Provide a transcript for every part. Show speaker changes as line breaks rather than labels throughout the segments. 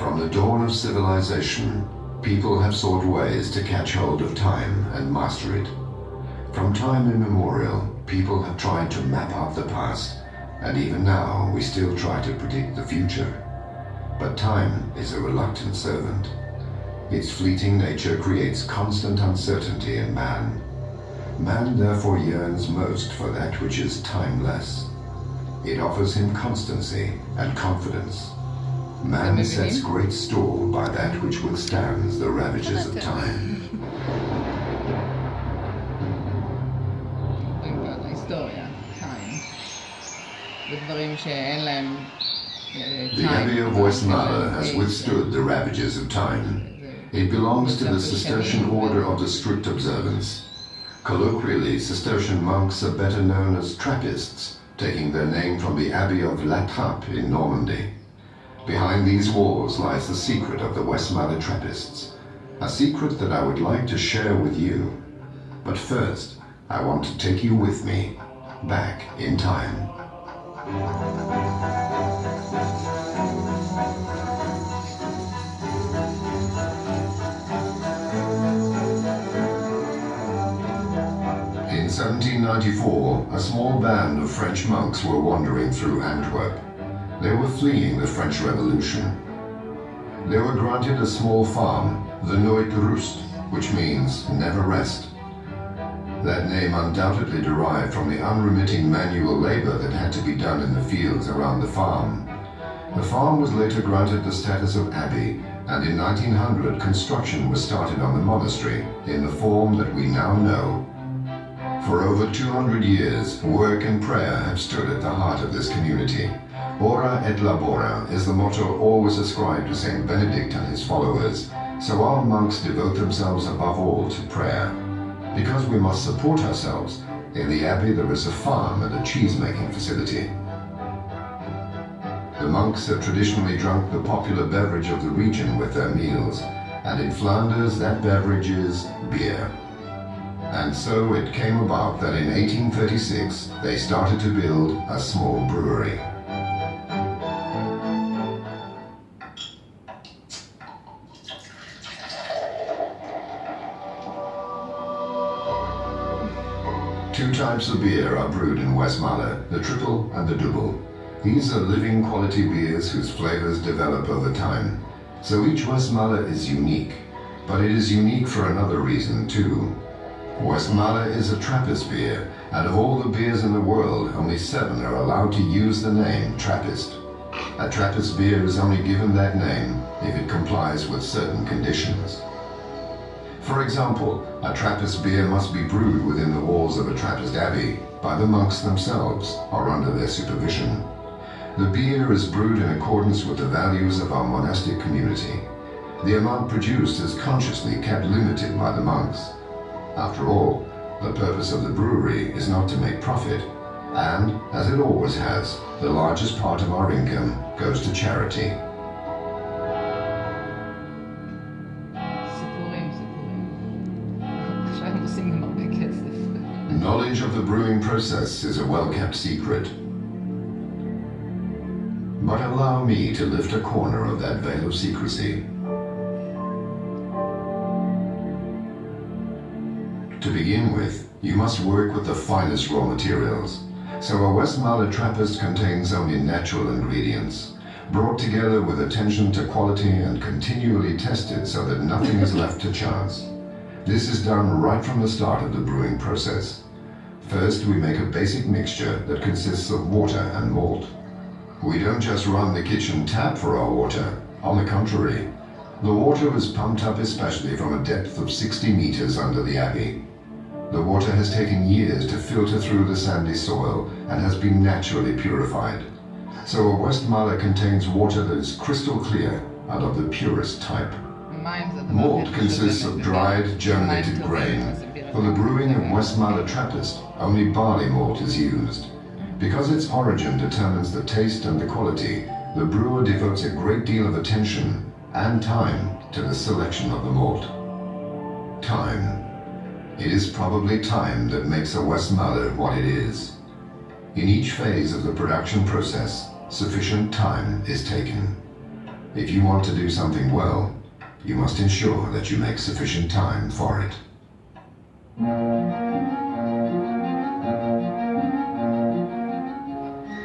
From the dawn of civilization, people have sought ways to catch hold of time and master it. From time immemorial, people have tried to map out the past, and even now we still try to predict the future. But time is a reluctant servant. Its fleeting nature creates constant uncertainty in man. Man therefore yearns most for that which is timeless. It offers him constancy and confidence. Man sets great store by that which withstands the ravages of time. The Abbey of Westmalle has withstood the ravages of time. It belongs to the Cistercian order of the strict observance. Colloquially, Cistercian monks are better known as Trappists, taking their name from the Abbey of La Trappe in Normandy. Behind these walls lies the secret of the Westmalle Trappists, a secret that I would like to share with you. But first, I want to take you with me, back in time. In 1794, a small band of French monks were wandering through Antwerp. They were fleeing the French Revolution. They were granted a small farm, the Nooit Rust, which means never rest. That name undoubtedly derived from the unremitting manual labor that had to be done in the fields around the farm. The farm was later granted the status of abbey, and in 1900 construction was started on the monastery in the form that we now know. For over 200 years, work and prayer have stood at the heart of this community. Ora et labora is the motto always ascribed to Saint Benedict and his followers, so our monks devote themselves above all to prayer. Because we must support ourselves, in the abbey there is a farm and a cheese-making facility. The monks have traditionally drunk the popular beverage of the region with their meals, and in Flanders that beverage is beer. And so it came about that in 1836 they started to build a small brewery. Two types of beer are brewed in Westmalle, the triple and the double. These are living quality beers whose flavors develop over time. So each Westmalle is unique, but it is unique for another reason too. Westmalle is a Trappist beer, and of all the beers in the world, only 7 are allowed to use the name Trappist. A Trappist beer is only given that name if it complies with certain conditions. For example, a Trappist beer must be brewed within the walls of a Trappist abbey, by the monks themselves, or under their supervision. The beer is brewed in accordance with the values of our monastic community. The amount produced is consciously kept limited by the monks. After all, the purpose of the brewery is not to make profit, and, as it always has, the largest part of our income goes to charity. Knowledge of the brewing process is a well-kept secret. But allow me to lift a corner of that veil of secrecy. To begin with, you must work with the finest raw materials. So a Westmalle Trappist contains only natural ingredients, brought together with attention to quality and continually tested so that nothing is left to chance. This is done right from the start of the brewing process. First, we make a basic mixture that consists of water and malt. We don't just run the kitchen tap for our water. On the contrary, the water is pumped up especially from a depth of 60 meters under the abbey. The water has taken years to filter through the sandy soil and has been naturally purified. So a Westmalle contains water that is crystal clear and of the purest type. Malt consists of dried, germinated grain. For the brewing of Westmalle Trappist, only barley malt is used. Because its origin determines the taste and the quality, the brewer devotes a great deal of attention and time to the selection of the malt. Time. It is probably time that makes a Westmalle what it is. In each phase of the production process, sufficient time is taken. If you want to do something well, you must ensure that you make sufficient time for it.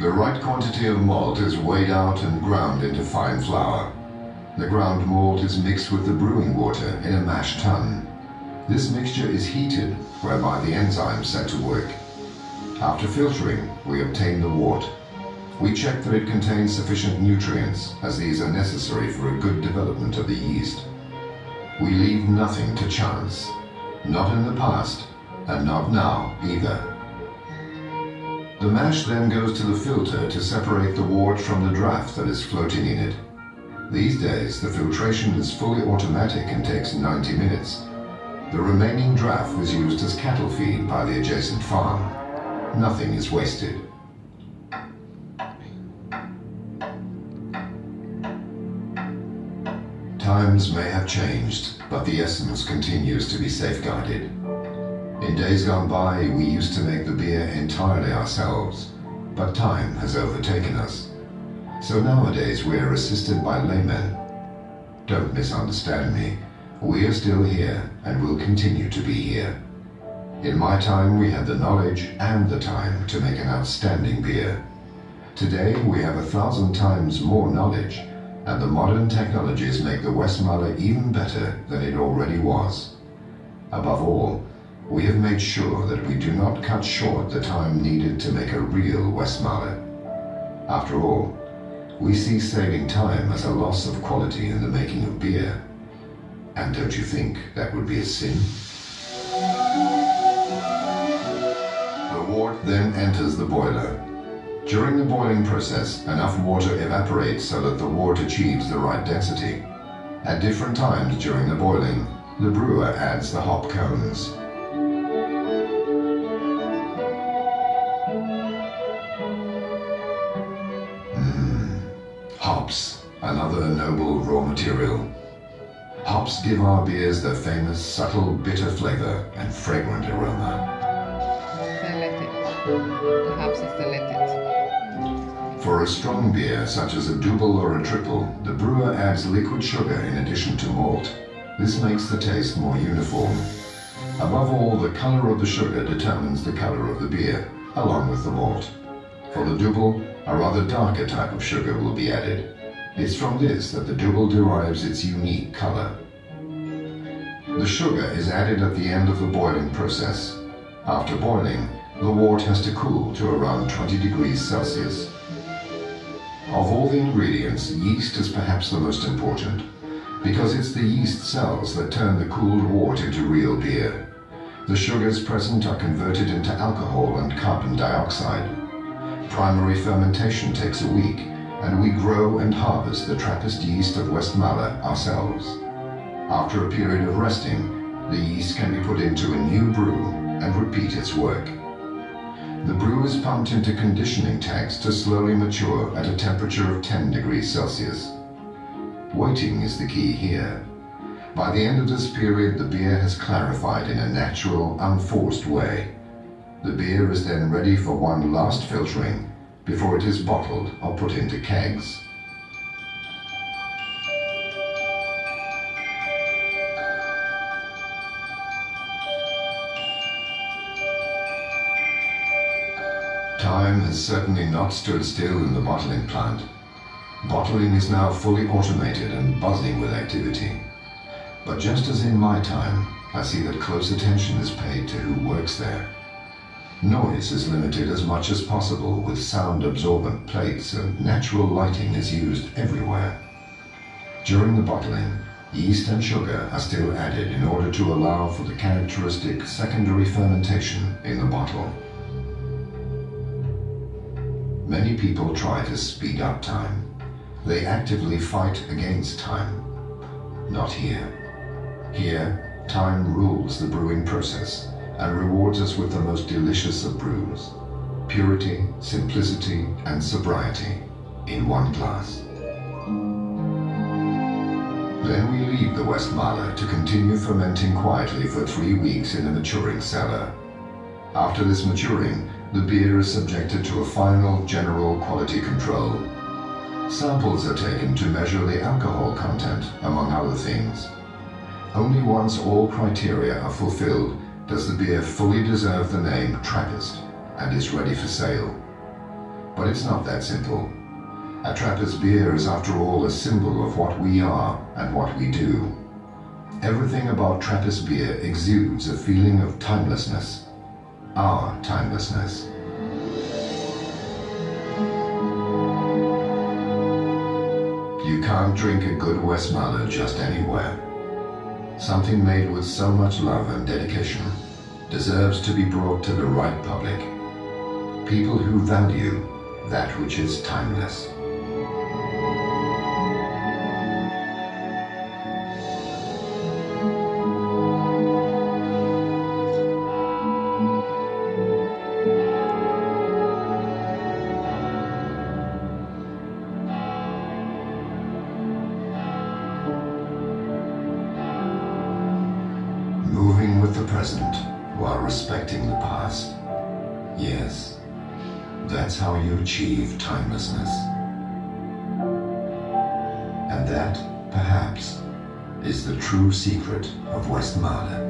The right quantity of malt is weighed out and ground into fine flour. The ground malt is mixed with the brewing water in a mash tun. This mixture is heated, whereby the enzymes set to work. After filtering, we obtain the wort. We check that it contains sufficient nutrients, as these are necessary for a good development of the yeast. We leave nothing to chance, not in the past, and not now either. The mash then goes to the filter to separate the wort from the draft that is floating in it. These days, the filtration is fully automatic and takes 90 minutes. The remaining draft was used as cattle feed by the adjacent farm. Nothing is wasted. Times may have changed, but the essence continues to be safeguarded. In days gone by, we used to make the beer entirely ourselves, but time has overtaken us. So nowadays we are assisted by laymen. Don't misunderstand me. We are still here and will continue to be here. In my time we had the knowledge and the time to make an outstanding beer. Today we have 1,000 times more knowledge, and the modern technologies make the Westmalle even better than it already was. Above all, we have made sure that we do not cut short the time needed to make a real Westmalle. After all, we see saving time as a loss of quality in the making of beer. And don't you think that would be a sin? The wort then enters the boiler. During the boiling process, enough water evaporates so that the wort achieves the right density. At different times during the boiling, the brewer adds the hop cones. Hops, another noble raw material. Hops give our beers their famous subtle bitter flavor and fragrant aroma.
The hops is selected.
For a strong beer, such as a double or a triple, the brewer adds liquid sugar in addition to malt. This makes the taste more uniform. Above all, the color of the sugar determines the color of the beer, along with the malt. For the double, a rather darker type of sugar will be added. It's from this that the double derives its unique color. The sugar is added at the end of the boiling process. After boiling, the wort has to cool to around 20 degrees Celsius. Of all the ingredients, yeast is perhaps the most important, because it's the yeast cells that turn the cooled wort into real beer. The sugars present are converted into alcohol and carbon dioxide. Primary fermentation takes a week, and we grow and harvest the Trappist yeast of Westmalle ourselves. After a period of resting, the yeast can be put into a new brew and repeat its work. The brew is pumped into conditioning tanks to slowly mature at a temperature of 10 degrees Celsius. Waiting is the key here. By the end of this period, the beer has clarified in a natural, unforced way. The beer is then ready for one last filtering before it is bottled or put into kegs. Time has certainly not stood still in the bottling plant. Bottling is now fully automated and buzzing with activity. But just as in my time, I see that close attention is paid to who works there. Noise is limited as much as possible with sound-absorbent plates, and natural lighting is used everywhere. During the bottling, yeast and sugar are still added in order to allow for the characteristic secondary fermentation in the bottle. Many people try to speed up time. They actively fight against time. Not here. Here, time rules the brewing process and rewards us with the most delicious of brews. Purity, simplicity, and sobriety in one glass. Then we leave the Westmalle to continue fermenting quietly for 3 weeks in a maturing cellar. After this maturing, the beer is subjected to a final general quality control. Samples are taken to measure the alcohol content, among other things. Only once all criteria are fulfilled does the beer fully deserve the name Trappist and is ready for sale. But it's not that simple. A Trappist beer is after all a symbol of what we are and what we do. Everything about Trappist beer exudes a feeling of timelessness. Our timelessness. You can't drink a good Westmalle just anywhere. Something made with so much love and dedication deserves to be brought to the right public. People who value that which is timeless. Moving with the present while respecting the past. Yes, that's how you achieve timelessness. And that, perhaps, is the true secret of Westmalle.